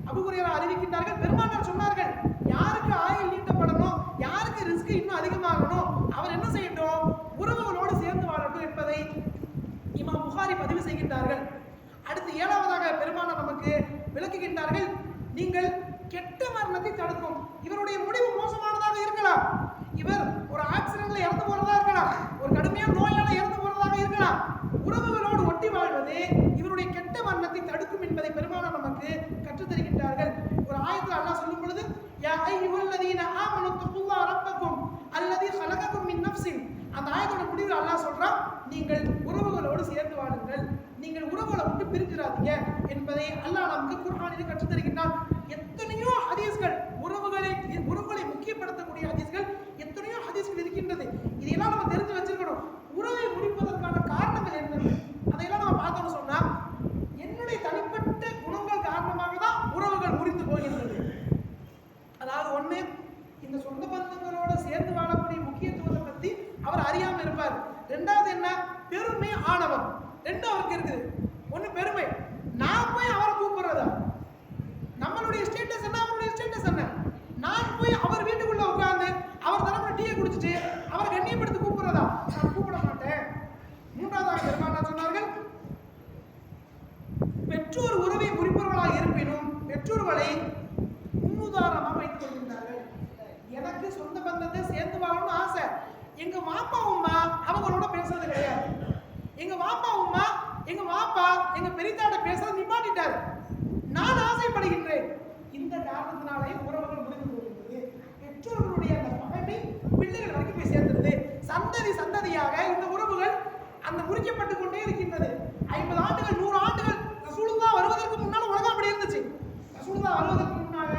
அபூ ஹுரைரா அறிவிக்கின்றார்கள், பெருமானார் சொன்னார்கள், யாருக்கு ஆயுள் நீட்டப்படணும், யாருக்கு ரிஸ்க் இன்னும் அதிகமாகணும், அவர் என்ன செய்யட்டும், உறவுகளோடு சேர்ந்து வாழட்டும் என்பதை இமாம் புகாரி பதிவு செய்கின்றார்கள். அடுத்து 7வதாக பெருமானார் நமக்கு விளக்குகின்றார்கள், நீங்கள் கெட்ட மரணத்தை தடுக்கும். இவருடைய முடிவு மோசமானதாக இருக்கலாம், இவர் ஒரு ஆக்சிடென்ட்ல இறந்து போறதா இருக்கலாம், ஒரு கடுமையான நோயால இறந்து போறதாக இருக்கலாம். உறவுகளோடு ஒட்டி வாழ்வது இவருடைய கெட்ட மரணத்தை தடுக்கும் என்பதை பெருமானார் நமக்கு கற்றுத் தருகின்றார்கள். ஒரு ஆயத்தில் அல்லாஹ் சொல்லும் பொழுது, யா அய்யுஹல்லதீன ஆமனு தக்குல்லாஹ ரப்பக்கும் அல்லதீ ஹலகக்கும் மின் நஃப்ஸின், அந்த ஆயத்தோட முடிவில் அல்லாஹ் சொல்றான், நீங்கள் உறவுகளோடு சேர்ந்து வாழுங்கள், நீங்கள் உறவுகளை விட்டு பிரிஞ்சிடாதீங்க என்பதை அல்லாஹ் நமக்கு குர்ஆனில் கற்றுத் தருகின்றான். எத்தனையோ ஹதீஸ்கள் உறவுகளை முக்கியப்படுத்தக்கூடிய ஹதீஸ்கள் எத்தனையோ ஹதீஸ்கள் இருக்கின்றது. இதையெல்லாம் நம்ம தெரிஞ்சு வச்சிருக்கணும். உறவை முறிப்பதற்கான காரணங்கள் என்ன, அதையெல்லாம் நம்ம பார்த்தோம்னு சொன்னா, என்னுடைய தனிப்பட்ட குணங்கள் காரணமாக தான் உறவுகள் முறிந்து போகின்றது. அதாவது ஒண்ணு, இந்த சொந்த பந்தங்களோட சேர்ந்து வாழக்கூடிய முக்கியத்துவத்தை பத்தி அவர் அறியாம இருப்பார். ரெண்டாவது என்ன, பெருமை, ஆணவம் ரெண்டும் அவருக்கு இருக்குது. ஒண்ணு பெருமை, நான் போய் அவரை கூப்பிடுறதா, நம்மளுடைய ஸ்டேட்டஸ் என்ன, அவருடைய ஸ்டேட்டஸ் என்ன, நான் போய் அவர் வீட்டுக்குள்ள உட்கார்ந்து அவர் தரப்புல டீயை குடிச்சிட்டு அவரை கண்ணியப்படுத்தி கூப்பிடுறதா, நான் கூப்பிட மாட்டேன். மூன்றாவதாக பெருமானார் சொன்னார்கள், பெற்றோர் உறவை முறிப்பவர்களாக இருப்பினும் பெற்றோர்களை முன்னுதாரணமாக வைத்துக் கொள்கின்றார்கள். எனக்கு சொந்த பந்தத்தை சேர்ந்து வாழணும்னு ஆசை, எங்க வாப்பா உம்மா அவங்களோட பேசுறது கிடையாது, எங்க வாப்பா உம்மா எங்க வாப்பா எங்க பெரியதாட்ட பேசுறது நிப்பாட்டிட்டாரு, நான் ஆசைப்படுகின்றேன். இந்த காரணத்தினாலே உறவுகள் முடிந்து போகின்றது. பெற்றோர்களுடைய அந்த பகைமை பிள்ளைகள் வரைக்கும் போய் சேர்ந்தது. சந்ததி சந்ததியாக இந்த உறவுகள் அந்த முறிக்கப்பட்டு கொண்டே இருக்கின்றது. 50 ஆண்டுகள் 100 ஆண்டுகள் ரசூலுல்லாஹ் வருவதற்கு முன்னால் உலகம் அப்படி இருந்துச்சு. ரசூலுல்லாஹ் வருவதற்கு முன்னால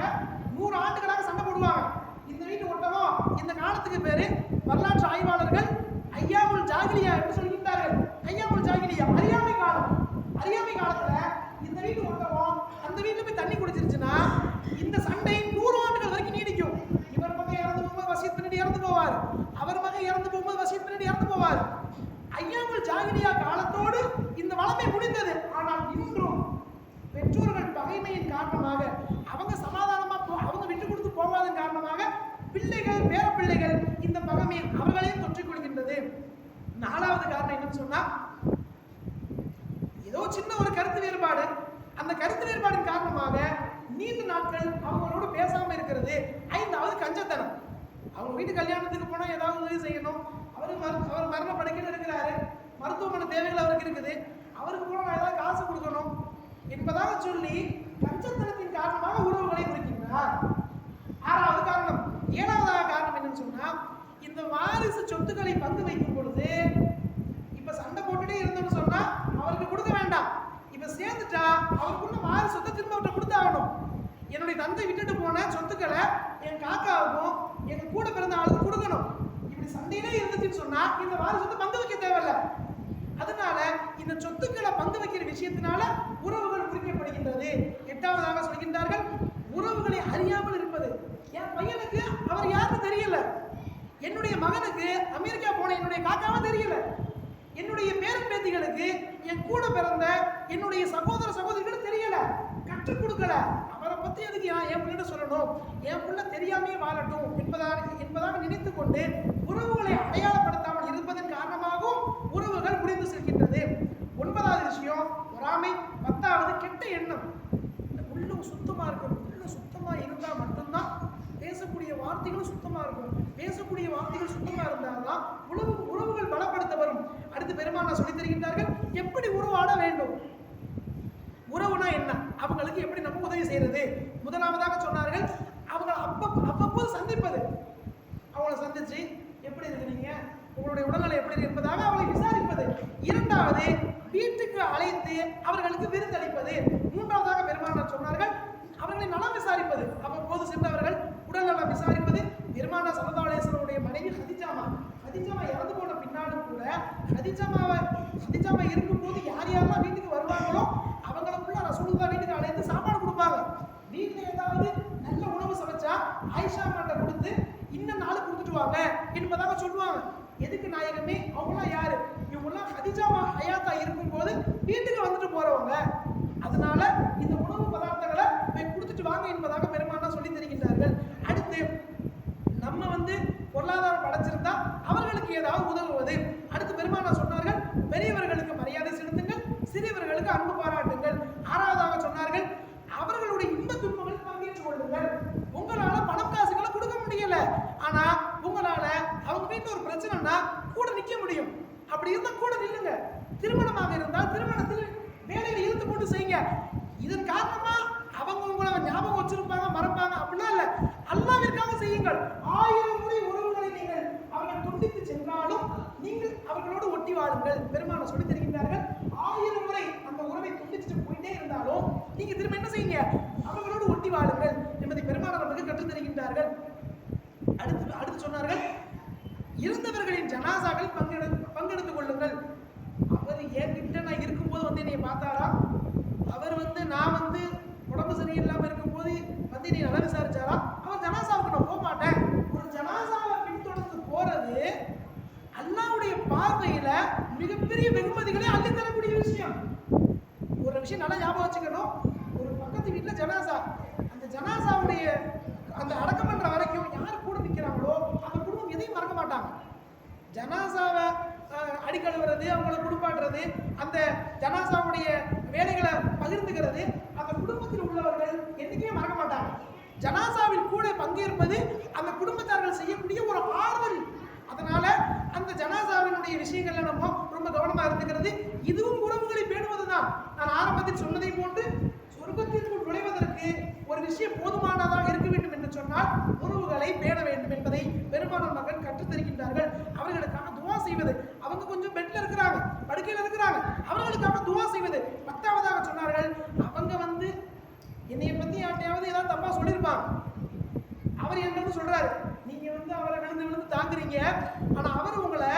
100 ஆண்டுகளாக சண்டை போடுவாங்க. இந்த வீட்டு ஒட்டகம், இந்த காலத்துக்கு பேரு வரலாற்று ஆய்வாளர்கள் ஐயாமுல் ஜாகிலியா என்று சொல்கின்றார்கள். ஐயாமுல் ஜாகிலியா அறியாமை காலம். அறியாமை காலத்துல இந்த வீட்டு ஒட்டகம் அந்த வீட்டுல போய் தண்ணி குடிச்சிருச்சுன்னா இந்த சண்டை 100 ஆண்டுகள் வரைக்கும் நீடிக்கும். இவர் மகன் இறந்து போகும்போது வசீத் பின்னாடி இறந்து போவார், அவர் மகன் இறந்து போகும்போது வசீத் பின்னாடி இறந்து போவார். ஐயாமுல் ஜாகிலியா காலத்தோடு இந்த வளமை முடிந்தது. ஆனால் இன்றும் பெற்றோர்கள் பகைமையின் காரணமாக, அவங்க சமாதானமா அவங்க விட்டு கொடுத்து போவாதன் காரணமாக பிள்ளைகள், பேர பிள்ளைகள் இந்த பகைமை அவர்களையும் தொற்றிக் கொள்கின்றது. 4வது காரணம் என்னன்னு சொன்னா, ஏதோ சின்ன ஒரு கருத்து வேறுபாடு, அந்த கருத்து வேறுபாடின் காரணமாக நீண்ட நாட்கள் அவங்களோட பேசாம இருக்கிறது. 5வது கஞ்சத்தனம். அவங்க வீட்டு கல்யாணத்துக்கு போனா ஏதாவது உதவி செய்யணும், அவர் அவர் மரண படுக்கையில் இருக்கிறாரு, மருத்துவமனை தேவைகள் அவருக்கு இருக்குது, அவருக்கு கூட நான் ஏதாவது காசு கொடுக்கணும் என்பதாக சொல்லி கஞ்சத்தனத்தின் காரணமாக உறவுகளை குறிக்கின்றார். ஆறாவது காரணம். ஏழாவதாக காரணம் என்னன்னு சொன்னா, இந்த வாரிசு சொத்துக்களை பங்கு வைக்கும் பொழுது இப்ப சண்டை போட்டுட்டே இருந்தோம்னு சொன்னா அவருக்கு கொடுக்க வேண்டாம். இப்ப சேர்ந்துட்டா அவருக்குள்ள வாரிசு சொத்தை திரும்ப அவர்கிட்ட கொடுத்தாகணும். என்னுடைய தந்தை விட்டுட்டு போன சொத்துக்களை என் காக்காவுக்கும் எங்க கூட பிறந்த ஆளுக்கு கொடுக்கணும். இப்படி சண்டையிலே இருந்துச்சுன்னு சொன்னா இந்த வாரிசு சொத்தை பங்கு வைக்க தேவையில்ல. அதனால இந்த சொத்துக்களை பங்கு வைக்கிற விஷயத்தினால உறவுகள் குறிக்கப்படுகின்றது. எட்டாவதாக சொல்கின்றார்கள், உறவுகளை அறியாமல் இருப்பது. என் பையனுக்கு அவர் யாருன்னு தெரியல, என்னுடைய மகனுக்கு அமெரிக்கா போன என்னுடைய காக்காவும் தெரியல, என்னுடைய பேரன் பேத்திகளுக்கு என் கூட பிறந்த என்னுடைய சகோதர சகோதரிகளும் தெரியல, கற்றுக் கொடுக்கல. அவரை பத்தி எதுக்கு என் பிள்ளைகிட்ட சொல்லணும், என் பிள்ளை தெரியாமே வாழட்டும் என்பதாக நினைத்து கொண்டு உறவுகளை அடையாளப்படுத்தாமல் இருப்பதன் காரணமாகவும் உறவுகள் முடிந்து செல்கின்றது. ஒன்பதாவது விஷயம் பொறாமை. பத்தாவது கெட்ட எண்ணம். உள்ளம் சுத்தமா இருக்கணும். உள்ளம் சுத்தமா இருந்தா மட்டும்தான் பேசக்கூடிய வார்த்தைகளும் சுத்தமா இருக்கும். பேசக்கூடிய வார்த்தைகள் சுத்தமா இருந்தால்தான் உறவுகள் பலப்படுத்த வரும். அடுத்து பெருமானார் சொல்லித் தருகின்றார்கள், எப்படி உறவாட வேண்டும். உறவுனா என்ன, அவங்களுக்கு எப்படி நம்ம உதவி செய்யறது. முதலாவதாக சொன்னார்கள், அவங்க அவ்வப்போது சந்திப்பது. அவங்கள சந்திச்சு எப்படி இருக்கிறீங்க, உங்களுடைய உடல்நிலை எப்படி இருப்பதாக அவளை விசாரிப்பது. இரண்டாவது, வீட்டுக்கு அழைத்து அவர்களுக்கு விருந்தளிப்பது. மூன்றாவதாக பெருமானார் சொன்னார்கள், அவர்களை நலம் விசாரிப்பது. அவ்வப்போது சென்றவர்கள் உடல் நலம் விசாரிப்பது. பெருமானார் ஸல்லல்லாஹு அலைஹி வஸல்லம் மனைவி ஹதீஜாமா இறந்து போன பின்னாலும் கூட ஹதீஜாமா இருக்கும்போது யார் யாரெல்லாம் வீட்டுக்கு வருவாங்களோ அவங்களுக்குள்ள ரசூலுல்லாஹ் வீட்டுக்கு அழைத்து சாப்பாடு கொடுப்பாங்க. வீட்டில் ஏதாவது நல்ல உணவு சமைச்சா ஆயிஷா மாட்ட கொடுத்து இன்னும் நாள் கொடுத்துட்டு வாங்க என்பதாக சொல்லுவாங்க. எதுக்கு நாயகமே, அவங்களாம் யாரு, இவங்கெல்லாம் ஹதீஜாமா ஹயாத்தா இருக்கும்போது வீட்டுக்கு வந்துட்டு போறவங்க. அதனால இந்த உணவு பதார்த்தங்களை போய் கொடுத்துட்டு வாங்க என்பதாக பெருமானார் சொல்லி தருகின்றார்கள். அடுத்து, நம்ம பொருளாதாரம் படைச்சிருந்தா அவர்களுக்கு ஏதாவது உதவுவது. அடுத்து பெருமானார் சொன்னார்கள், பெரியவர்களுக்கு மரியாதை செலுத்துங்கள், சிறியவர்களுக்கு அன்பு பாராட்டுங்கள். ஆறாவதாக சொன்னார்கள், அவர்களுடைய இன்ப துன்பங்களில் பங்கேற்றுக் கொள்ளுங்கள். உங்களால பணம் காசுகளை கொடுக்க முடியல, ஆனா உங்களால அவங்க வீட்டுல ஒரு பிரச்சனைனா கூட நிக்க முடியும். அப்படி இருந்தா கூட நில்லுங்க. திருமணமாக இருந்தால் திருமணத்தில் வேலையில இழுத்து போட்டு செய்யுங்க. இதன் காரணமா அவங்க உங்களை ஞாபகம் வச்சிருப்பாங்க, மறப்பாங்க, அப்படிலாம் இல்ல. அல்லாஹ்விற்காக செய்யுங்கள். 1000 முறை உறவுகளை நீங்கள் அவர்கள் துண்டித்து சென்றாலும் நீங்கள் அவர்களோடு ஒட்டி வாழுங்கள். பெருமானார் சொல்லி தருகின்றார்கள், 1000 முறை அந்த உறவை துண்டிச்சுட்டு போயிட்டே இருந்தாலும் நீங்க திரும்ப என்ன செய்யுங்க, அவர்களோடு ஒட்டி வாழுங்கள் என்பதை பெருமானார் நமக்கு கற்றுத் தருகின்றார்கள். அடுத்து சொன்னார்கள், இருந்தவர்களின் ஜனாசாக்களில் பங்கெடுத்துக் கொள்ளுங்கள். அவர் என்கிட்ட நான் இருக்கும்போது என்னை பார்த்தாரா, அவர் நான் உடம்பு சரியில்லாம இருக்கும்போது என்னை நல்லா விசாரிச்சாரா, அவர் ஜனாசாவுக்கு நான் போக மாட்டேன். ஒரு ஜனாசாவை பின்தொடர்ந்து போறது அல்லாஹ்வுடைய பார்வையில மிகப்பெரிய வெகுமதிகளை அள்ளி தரக்கூடிய விஷயம். ஒரு விஷயம் நல்லா ஞாபகம் வச்சுக்கணும், ஒரு பக்கத்து வீட்டுல ஜனாசா, அந்த ஜனாசாவுடைய அந்த அடக்கம் பண்ற வரைக்கும் யார் கூட நிற்கிறாங்களோ அந்த குடும்பம் எதையும் மறக்க மாட்டாங்க. ஜனாசாவை அடிக்கழுவுறது, அவங்களை குடுப்பாடுறது, அந்த ஜனாசாவுடைய வேலைகளை பகிர்ந்துக்கிறது அந்த குடும்பத்தில் உள்ளவர்கள் என்னைக்குமே மறக்க மாட்டாங்க. ஜனாசாவில் கூட பங்கேற்பது அந்த குடும்பத்தார்கள் செய்யக்கூடிய ஒரு ஆறுதல். அதனால அந்த ஜனாசாவினுடைய விஷயங்கள்ல நம்ம ரொம்ப கவனமா இருந்துக்கிறது. இதுவும் உறவுகளை பேணுவதுதான். நான் ஆரம்பத்தில் சொன்னதை போன்று சொர்க்கத்திற்குள் நுழைவதற்கு ஒரு விஷயம் போதுமானதாக இருக்க வேண்டும் என்று சொன்னால் உறவுகளை பேண வேண்டும் என்பதை பெரும்பாலான மக்கள் கற்றுத்தருகின்றார்கள். அவர்களுக்காக துவா செய்வது. அவங்க கொஞ்சம் பெட்ல இருக்கிறாங்க, படுக்கையில் இருக்கிறாங்க, அவர்களுக்காக துவா செய்வது. 10ஆவதாக சொன்னார்கள், அவங்க என்னைய பத்தி யார்ட்டையாவது ஏதாவது தப்பா சொல்லியிருப்பாங்க. அவர் என்னன்னு சொல்றாரு, நீங்க அவரை விழுந்து தாங்குறீங்க, ஆனா அவர் உங்களை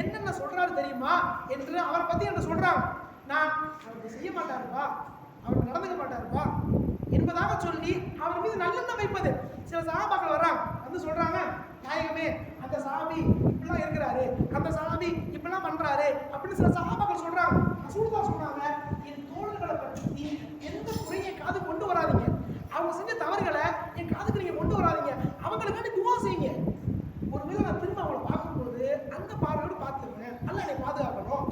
என்னென்ன சொல்றாரு தெரியுமா என்று அவரை பத்தி என்ன சொல்றாங்க. நான் அவருக்கு செய்ய மாட்டாருப்பா, அவர் நடந்துக்க மாட்டாருப்பா என்பதாக சொல்லி அவர் மீது நல்லெண்ணம் வைப்பது. சில சஹாபாக்கள் வர்றாங்க, சொல்றாங்க, நாயகமே அந்த சஹாபி இப்படிலாம் இருக்கிறாரு, அந்த சஹாபி இப்படிலாம் பண்றாரு அப்படின்னு சில சஹாபாக்கள் சொல்றாங்க. ரசூலுல்லாஹ் சொன்னாங்க, என் தோழர்களை பற்றி எந்த குறையை காது கொண்டு வராதீங்க, அவங்க செஞ்ச தவறுகளை என் காதுக்கு நீங்க கொண்டு வராதீங்க, அவங்களுக்காண்டி துவா செய்யுங்க. ஒருவேளை நான் திரும்ப அவங்களை பார்க்கும்போது அந்த பார்வையோடு பார்த்துருவேன், அல்லாஹ் என்னை பாதுகாக்கணும்.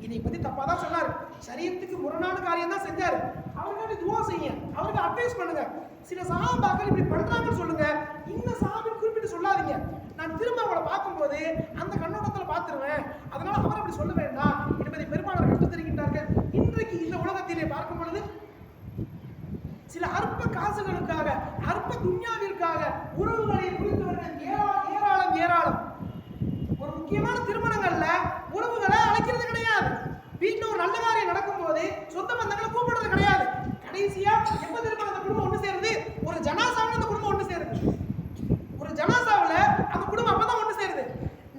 என்னை பத்தி தப்பா தான் சொன்னாரு, சரியத்துக்கு முரணான காரியம் தான் செஞ்சாரு, அவருக்காண்டி துவா செய்யுங்க, அவருக்கு அட்வைஸ் பண்ணுங்க. சில சஹாபாக்கள் இப்படி பண்றாங்கன்னு சொல்லுங்க, இந்த சஹாபின் குறிப்பிட்ட இப்படி சொல்லாதீங்க, நான் திரும்ப அவங்களை பார்க்கும்போது அந்த கண்ணோட்டத்தில் பார்த்துருவேன், அதனால அவர் அப்படி சொல்ல வேண்டாம் என்பதை பெருமானார் கற்றுத் தருகின்றார்கள். இன்றைக்கு இந்த உலகத்திலே பார்க்கும் பொழுது சில அற்ப காசுகளுக்காக, அற்ப துன்யாவிற்காக உறவுகளை குறித்தவர்கள் ஏராளம் ஏராளம். ஒரு முக்கியமான திருமணங்கள்ல உறவுகளை அழைக்கிறது கிடையாது. வீட்டில் ஒரு நல்ல காரியம் நடக்கும் போது சொந்த பந்தங்களை கூப்பிடுறது கிடையாது. கடைசியா எப்ப திரும்ப அந்த குடும்பம் ஒன்று சேருது, ஒரு ஜனாசாவில் அந்த குடும்பம் ஒன்று சேருது. ஒரு ஜனாசாவில் அந்த குடும்பம் அப்பதான் ஒன்று சேருது.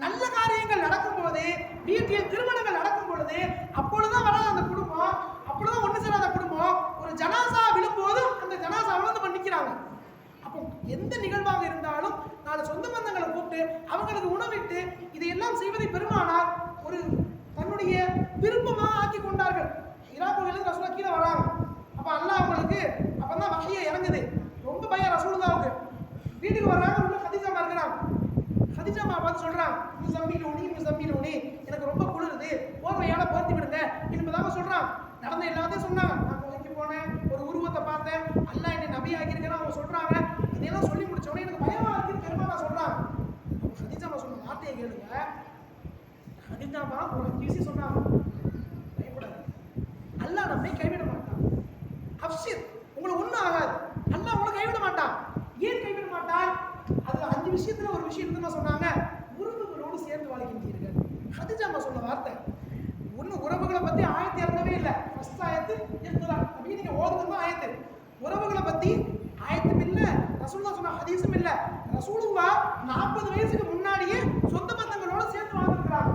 நல்ல காரியங்கள் நடக்கும் போது, வீட்டில் திருமணங்கள் நடக்கும் பொழுது அப்பொழுதுதான் வராத அந்த குடும்பம், அப்பொழுதுதான் ஒன்று சேராத குடும்பம் ஒரு ஜனாசா விழும்போது அந்த ஜனாசாவில் வந்து பண்ணிக்கிறாங்க. அப்போ எந்த நிகழ்வாக இருந்தாலும் நாலு சொந்த பந்தங்களை கூப்பிட்டு அவங்களுக்கு உணவிட்டு இதையெல்லாம் செய்வதை பெருமானார் ஒரு தன்னுடைய விருப்பமாக ஆக்கி கொண்டார்கள். ஈராக்கிலிருந்து ரசூலா கீழே வராங்க. அப்ப அல்லாஹ் அவங்களுக்கு அப்பதான் வஹியே இறங்குது. ரொம்ப பயம் ரசூலுல்லாஹ்வுக்கு. வீட்டுக்கு வர்றாங்க, உள்ள கதீஜாமா இருக்கிறாங்க. கதீஜாமா பார்த்து சொல்றாங்க, முஸம்மிலூனி, எனக்கு ரொம்ப குளிருது, போர்வையால போர்த்தி விடுங்க என்பதாக சொல்றாங்க. நடந்த எல்லாத்தையும் சொன்னாங்க. நான் கோயிலுக்கு போனேன், ஒரு உருவத்தை பார்த்தேன், அல்லாஹ் என்னை நபி ஆகியிருக்கேன்னு அவங்க சொல்றாங்க. இதெல்லாம் சொல்லி முடிச்ச உடனே எனக்கு பயமா இருக்குன்னு பெருமானார் சொல்றாங்க. அப்ப கதீஜாமா சொன்ன வார்த்தையை கேளுங்க. கதீஜாமா ஒரு 5 விஷயம் சொன்னாங்க. பயப்படாது, அல்லாஹ் நம்மை கைவிட மாட்டான். அப்ஷிர், உங்களுக்கு ஒன்றும் ஆகாது, அல்லாஹ் உங்களை கைவிட மாட்டான். ஏன் கைவிட மாட்டான்? அதுல 5 விஷயத்துல ஒரு விஷயம் என்ன சொன்னாங்க, உறவுகளோடு சேர்ந்து வாழ்கின்றீர்கள். கதீஜாமா சொன்ன வார்த்தை. ஒன்னும் உறவுகளை பத்தி ஆயத்து இறங்கவே இல்லை. ஃபர்ஸ்ட் ஆயத்து இருக்குதான் அப்படி நீங்க ஓதுனது ஆயத்து. உறவுகளை பத்தி ஆயத்தும் இல்ல, ரசூலுல்லாஹ் சொன்ன ஹதீஸும் இல்ல. ரசூலுல்லாஹ் 40 வயசுக்கு முன்னாடியே சொந்த பந்தங்களோட சேர்ந்து வாழ்ந்துருக்கிறாங்க.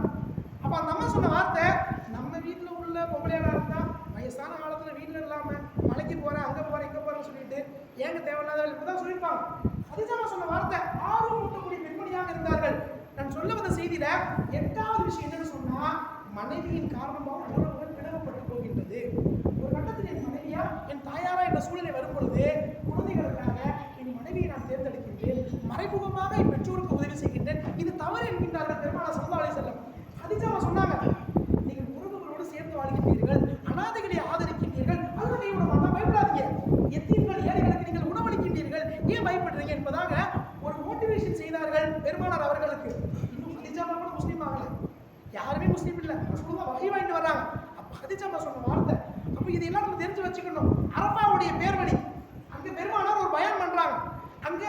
அப்ப அந்த அம்மா சொன்ன வார்த்தை, நம்ம வீட்டுல உள்ள பொம்பளையாக இருந்தா வயசான காலத்துல வீட்டுல இல்லாம மலைக்கு போறேன், அங்க போறேன், இங்க போறேன்னு சொல்லிட்டு ஏங்க தேவையில்லாத இப்பதான் சொல்லியிருப்பாங்க. கதீஜாமா சொன்ன வார்த்தை, ஆர்வம் ஊட்டக்கூடிய பெண்மணியாக இருந்தார்கள். நான் சொல்ல வந்த செய்தியில 8வது விஷயம் என்னன்னு சொன்னா, மனைவியின் காரணமாக உறவுகள் பிளவுபட்டு போகின்றது. ஒரு கட்டத்தில் என் மனைவியா என் தாயாரா என்ற சூழ்நிலை வரும் பொழுது குழந்தைகளுக்காக என் மனைவியை நான் தேர்ந்தெடுக்கின்றேன், மறைமுகமாக என் பெற்றோருக்கு உதவி செய்கின்றேன். இது தவறு என்கின்றார்கள் பெருமானார் ஸல்லல்லாஹு அலைஹி வஸல்லம். கதீஜாவா சொன்னாங்க, நீங்கள் உறவுகளோடு சேர்ந்து வாழ்கின்றீர்கள், அனாதைகளை ஆதரிக்கின்றீர்கள், அல்லது கைவிட மாட்டா, பயப்படாதீங்க. எத்தீம்கள் ஏழைகளுக்கு நீங்கள் உணவளிக்கின்றீர்கள், ஏன் பயப்படுறீங்க என்பதாக ஒரு மோட்டிவேஷன் செய்தார்கள் பெருமானார் அவர்களுக்கு. இன்னும் கதீஜாவா கூட முஸ்லீம் ஆகல, யாருமே முஸ்லீம் இல்ல, ரசூலுல்லாஹ் வஹி வாங்கிட்டு வர்றாங்க. அப்ப கதீஜாமா சொன்ன வார்த்தை. அப்ப இதெல்லாம் நம்ம தெரிஞ்சு வச்சுக்கணும். அரஃபாவுடைய பேர்வழி, அங்க பெருமானார் ஒரு பயான் பண்றாங்க. அங்க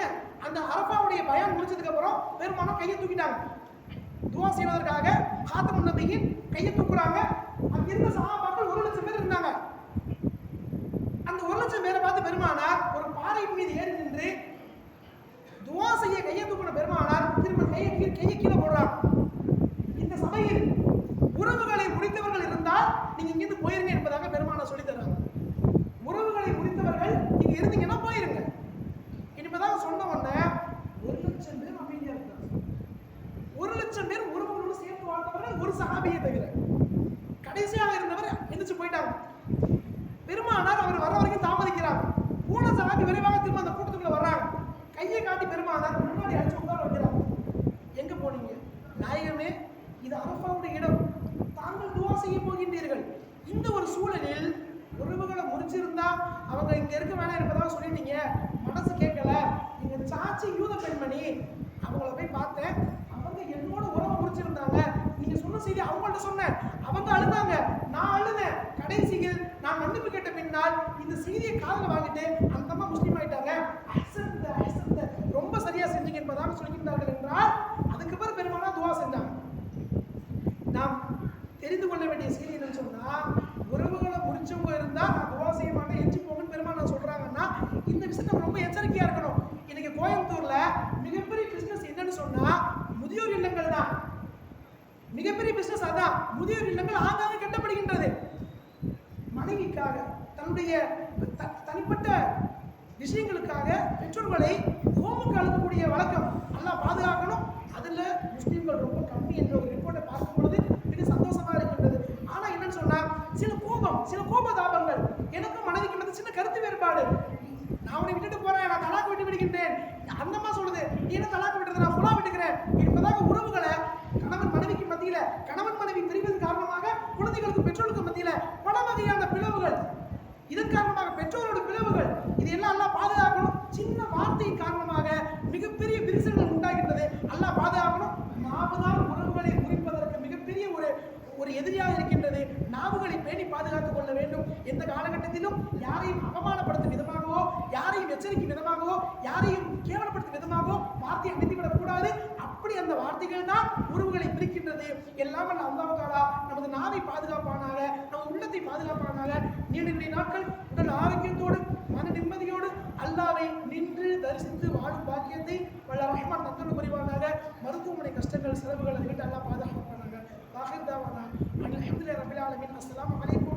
அந்த அரஃபாவுடைய பயான் முடிச்சதுக்கு அப்புறம் பெருமானார் கையை தூக்கிட்டாங்க. துஆ செய்வதற்காக காத்தமுன் நபியின் கையை தூக்குறாங்க. அங்க இருந்த சஹாபாக்கள் 1,00,000 பேர் இருந்தாங்க. அந்த 1,00,000 பேரை பார்த்து பெருமானார் ஒரு பாறையின் மீது ஏறி நின்று துஆ செய்ய கையை தூக்கின பெருமானார் திரும்ப கையை கீழே போடுறாங்க. இந்த சபையில் உறவுகளை முடித்தவர்கள் இருந்தால் நீங்க இங்கிருந்து போயிருங்க என்பதாக பெருமானார் சொல்லி தர்றாங்க. உறவுகளை முடித்தவர்கள் நீங்க இருந்தீங்கன்னா போயிருங்க என்பதாக சொன்ன உடனே 1,00,000 பேர் அமைதியா இருக்காங்க. 1,00,000 பேர் உறவுகளோடு சேர்த்து வாழ்ந்தவர்கள் ஒரு சஹாபியை தவிர. கடைசியாக இருந்தவர் எந்திரிச்சு போயிட்டாங்க. பெருமானார் அவர் வர வரைக்கும் தாமதிக்கிறாங்க. போன சஹாபி விரைவாக திரும்ப அந்த கூட்டத்துக்குள்ள வர்றாங்க. கையை காட்டி பெருமானார் முன்னாடி அடிச்சு உட்கார வைக்கிறாங்க. எங்க போனீங்க? நாயகமே, இது அரஃபாவுடைய இடம், தாங்கள் துஆ செய்ய போகின்றீர்கள். இந்த ஒரு சூழலில் உறவுகளை முடிச்சிருந்தா அவங்க இங்க இருக்க வேணாம் என்பதாக சொல்லிட்டீங்க, மனசு கேட்கல. எங்க சாட்சி யூத பெண்மணி, அவங்கள போய் பார்த்தேன், அவங்க என்னோட உறவை முடிச்சிருந்தாங்க. நீங்க சொன்ன செய்தி அவங்கள்ட்ட சொன்னேன், அவங்க அழுதாங்க, நான் அழுதேன். கடைசியில் நான் மன்னிப்பு கேட்ட பின்னால் இந்த செய்தியை காதுல வாங்கிட்டு அந்த அம்மா முஸ்லீம் ஆயிட்டாங்க. ரொம்ப சரியா செஞ்சீங்க என்பதாக சொல்கின்றார்கள் என்றால் அதுக்கு பிறகு பெருமானார் துஆ செஞ்சாங்க. நாம் தெரிந்து கொள்ள வேண்டிய செய்தி என்னன்னு சொன்னா, உறவுகளை முடிச்சவங்க இருந்தா நான் துஆ செய்ய மாட்டேன், எஞ்சி போங்கன்னு பெருமானார் சொல்றாங்கன்னா இந்த விஷயத்துல ரொம்ப எச்சரிக்கையா இருக்கணும். இன்னைக்கு கோயம்புத்தூர்ல மிகப்பெரிய பிசினஸ் என்னன்னு சொன்னா முதியோர் இல்லங்கள் தான். மிகப்பெரிய பிசினஸ் அதான். முதியோர் இல்லங்கள் ஆங்காங்கே கட்டப்படுகின்றது. மனைவிக்காக தன்னுடைய தனிப்பட்ட விஷயங்களுக்காக பெற்றோர்களை ஹோமுக்கு அழுகக்கூடிய வழக்கம் எல்லாம் பாதுகாக்கணும். அதுல முஸ்லீம்கள் ரொம்ப கம்மி என்ற ஒரு ரிப்போர்ட்டை பார்க்கும் பொழுது மிக சந்தோஷமா இருக்கின்றது. ஆனா என்னன்னு சொன்னா சில கோபதாபங்கள், எனக்கும் மனைவிக்கு மத்திய சின்ன கருத்து வேறுபாடு. நான் உன்னை விட்டுட்டு போறேன், நான் தலாக்கு விட்டு விடுகின்றேன், அந்த அம்மா சொல்லுது, நீ என்ன தலாக்கு விட்டுறது, நான் ஃபுல்லா விட்டுக்கிறேன் என்பதாக உறவுகளை கணவன் மனைவிக்கு மத்தியில, கணவன் மனைவி பிரிவதன் காரணமாக குழந்தைகளுக்கு பெற்றோருக்கு மத்தியில பல வகையான பிளவுகள், இதன் காரணமாக பெற்றோரோட பிளவுகள், இது எல்லாம் பாதுகாக்கணும். சின்ன வார்த்தையின் காரணமாக மிகப்பெரிய விரிசல்கள் உண்டாகி ஒரு எதிரியாக இருக்கின்றது. நாவுகளை பேணி பாதுகாத்துக் கொள்ள வேண்டும். எந்த காலகட்டத்திலும் யாரையும் அவமானப்படுத்தும் விதமாகவோ, யாரையும் எச்சரிக்கும் விதமாகவோ, யாரையும் கேவலப்படுத்தும் விதமாகவோ வார்த்தையை அனுப்பிவிடக் கூடாது. அப்படி அந்த வார்த்தைகள் தான் உறவுகளை பிரிக்கின்றது. எல்லாம் அல்லாஹ் தஆலா நமது நாவை பாதுகாப்பானாக, நமது உள்ளத்தை பாதுகாப்பானாக. நீண்ட நாட்கள் உடல் ஆரோக்கியத்தோடு மன நிம்மதியோடு அல்லாஹ்வை நின்று தரிசித்து வாழும் பாக்கியத்தை வல்ல ரஹ்மான் தந்தருள் புரிவானாக. மருத்துவமனை கஷ்டங்கள் செலவுகள் அதை விட்டு அல்லாஹ் பாதுகாப்பானாக. வாஹிர் தாவானா அல்ஹம்துலில்லாஹி ரப்பில் ஆலமீன். அஸ்ஸலாமு அலைக்கும்.